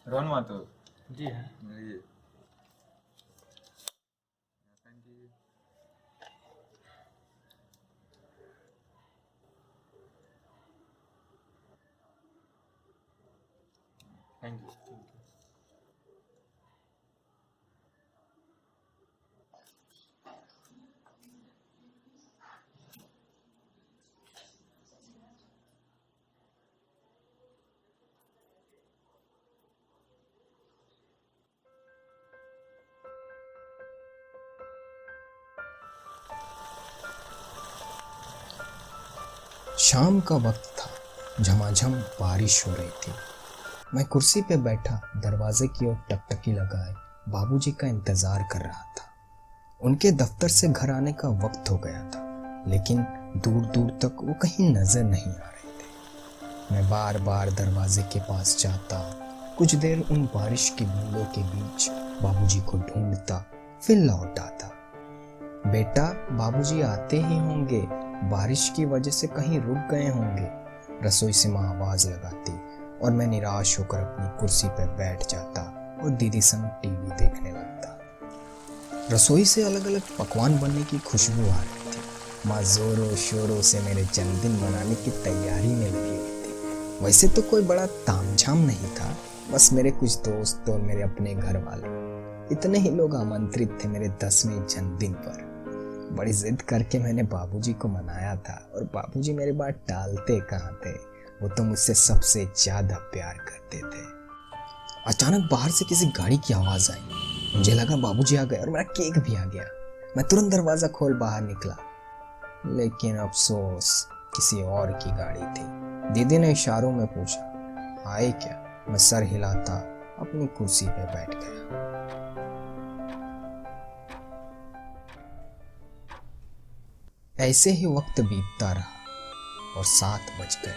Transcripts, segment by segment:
रोहन माथुर जी हाँ। ये thank you. शाम का वक्त था। झमाझम बारिश हो रही थी। मैं कुर्सी पे बैठा दरवाजे की ओर टकटकी लगाए बाबूजी का इंतजार कर रहा था। उनके दफ्तर से घर आने का वक्त हो गया था, लेकिन दूर दूर तक वो कहीं नजर नहीं आ रहे थे। मैं बार बार दरवाजे के पास जाता, कुछ देर उन बारिश की बूंदों के बीच बाबूजी को ढूंढता, फिर लौट आता। बेटा, बाबूजी आते ही होंगे, बारिश की वजह से कहीं रुक गए होंगे, रसोई से माँ आवाज लगाती और मैं निराश होकर अपनी कुर्सी पर बैठ जाता और दीदी संग टीवी देखने लगता। रसोई से अलग अलग पकवान बनने की खुशबू आ रही थी। माँ जोरों शोरों से मेरे जन्मदिन मनाने की तैयारी में लगी हुई थी। वैसे तो कोई बड़ा तामझाम नहीं था, बस मेरे कुछ दोस्त और मेरे अपने घर वाले, इतने ही लोग आमंत्रित थे मेरे 10वें जन्मदिन पर। बड़ी जिद करके मैंने बाबूजी को मनाया था और बाबूजी मेरी बात टालते कहाँ थे। वो तो मुझसे सबसे ज्यादा प्यार करते थे। अचानक बाहर से किसी गाड़ी की आवाज आई। मुझे लगा बाबूजी आ गए और मेरा केक भी आ गया। मैं तुरंत दरवाजा खोल बाहर निकला, लेकिन अफसोस किसी और की गाड़ी थी। दीदी ने इशारों में पूछा, आए क्या? मैं सर हिलाता अपनी कुर्सी पे बैठ गया। ऐसे ही वक्त बीतता रहा और 7 बज गए।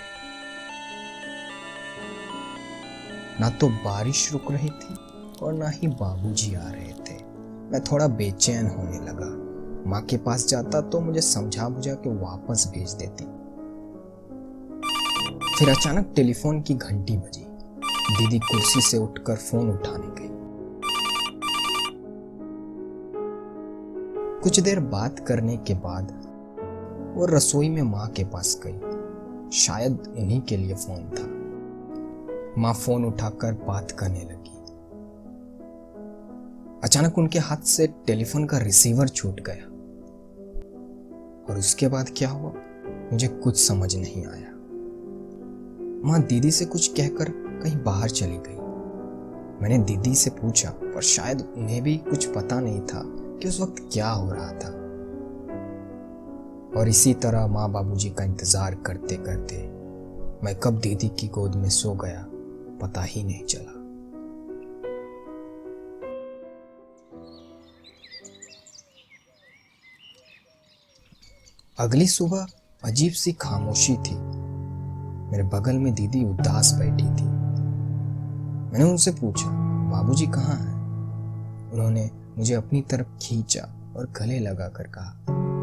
ना तो बारिश रुक रही थी और ना ही बाबूजी आ रहे थे। मैं थोड़ा बेचैन होने लगा। माँ के पास जाता तो मुझे समझा बुझा के वापस भेज देती। फिर अचानक टेलीफोन की घंटी बजी। दीदी कुर्सी से उठकर फोन उठाने गई। कुछ देर बात करने के बाद वो रसोई में माँ के पास गई। शायद उन्हीं के लिए फोन था। माँ फोन उठाकर बात करने लगी। अचानक उनके हाथ से टेलीफोन का रिसीवर छूट गया और उसके बाद क्या हुआ मुझे कुछ समझ नहीं आया। माँ दीदी से कुछ कहकर कहीं बाहर चली गई। मैंने दीदी से पूछा, पर शायद उन्हें भी कुछ पता नहीं था कि उस वक्त क्या हो रहा था। और इसी तरह माँ बाबूजी का इंतजार करते करते मैं कब दीदी की गोद में सो गया पता ही नहीं चला। अगली सुबह अजीब सी खामोशी थी। मेरे बगल में दीदी उदास बैठी थी। मैंने उनसे पूछा, बाबूजी कहाँ हैं? उन्होंने मुझे अपनी तरफ खींचा और गले लगाकर कहा,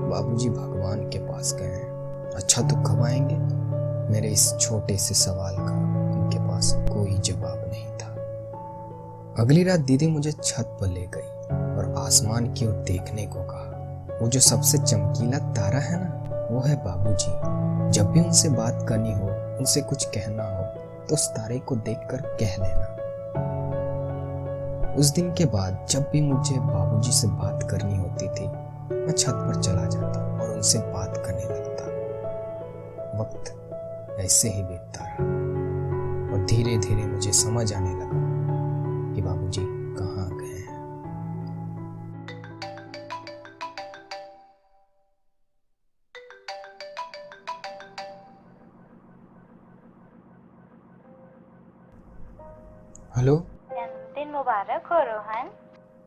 बाबूजी भगवान के पास गए हैं। अच्छा, तो कब आएंगे? मेरे इस छोटे से सवाल का उनके पास कोई जवाब नहीं था। अगली रात दीदी मुझे छत पर ले गई और आसमान की ओर देखने को कहा। वो जो सबसे चमकीला तारा है ना, वो है बाबूजी। जब भी उनसे बात करनी हो, उनसे कुछ कहना हो, तो उस तारे को देखकर कह लेना। उस दिन के बाद जब भी मुझे बाबूजी से बात करनी होती थी, मैं छत पर चला जाता और उनसे बात करने लगता। वक्त ऐसे ही बीतता रहा और धीरे धीरे मुझे समझ आने लगा कि बाबूजी कहाँ गए हैं। हेलो जन्मदिन मुबारक हो रोहन।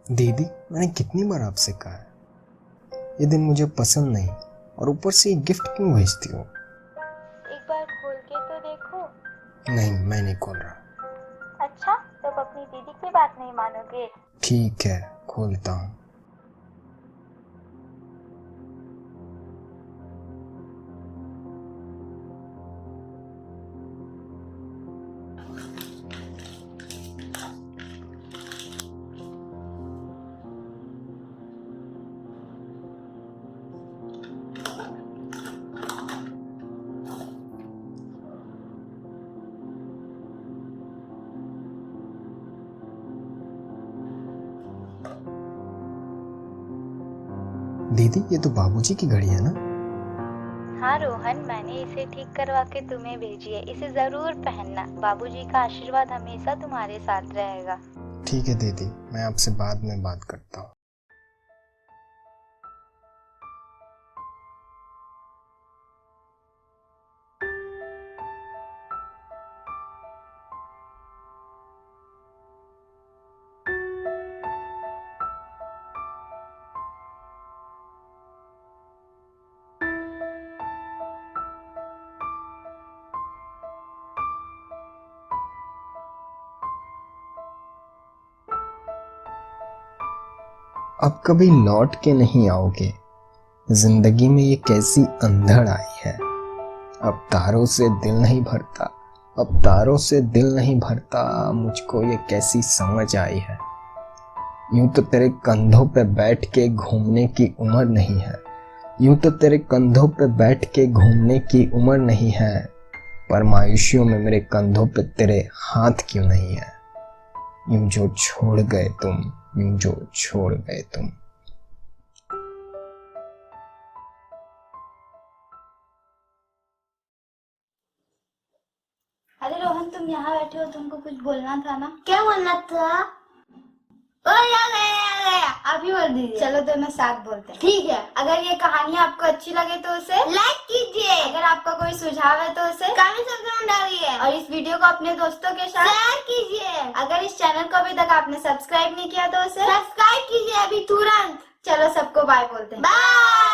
दीदी, मैंने कितनी बार आपसे कहा है, ये दिन मुझे पसंद नहीं, और ऊपर से ये गिफ्ट क्यों भेजती हो? एक बार खोल के तो देखो। नहीं, मैं नहीं खोल रहा। अच्छा, तब अपनी दीदी की बात नहीं मानोगे? ठीक है, खोलता हूँ। दीदी ये तो बाबूजी की घड़ी है ना? हाँ रोहन, मैंने इसे ठीक करवा के तुम्हें भेजी है। इसे जरूर पहनना। बाबूजी का आशीर्वाद हमेशा तुम्हारे साथ रहेगा। ठीक है दीदी, मैं आपसे बाद में बात करता हूँ। अब कभी लौट के नहीं आओगे। जिंदगी में ये कैसी अंधड़ आई है। अब तारों से दिल नहीं भरता, अब तारों से दिल नहीं भरता। मुझको ये कैसी समझ आई है। यूं तो तेरे कंधों पे बैठ के घूमने की उम्र नहीं है। यूं तो तेरे कंधों पे बैठ के घूमने की उम्र नहीं है। पर मायूसियों में मेरे कंधों पे तेरे हाथ क्यों नहीं है। यूं जो छोड़ गए तुम, यूं जो छोड़ गए तुम। अरे रोहन, तुम यहाँ बैठे हो, तुमको कुछ बोलना था ना? क्या बोलना था? ओ आ गया, आप ही बोल दीजिए। चलो तो मैं साथ बोलते हैं। ठीक है। अगर ये कहानी आपको अच्छी लगे तो उसे लाइक कीजिए। अगर आपका कोई सुझाव है तो उसे कमेंट सेक्शन में डालिए और इस वीडियो को अपने दोस्तों के साथ शेयर कीजिए। अगर इस चैनल को अभी तक आपने सब्सक्राइब नहीं किया तो उसे सब्सक्राइब कीजिए अभी तुरंत। चलो सबको बाय बोलते हैं। बाय।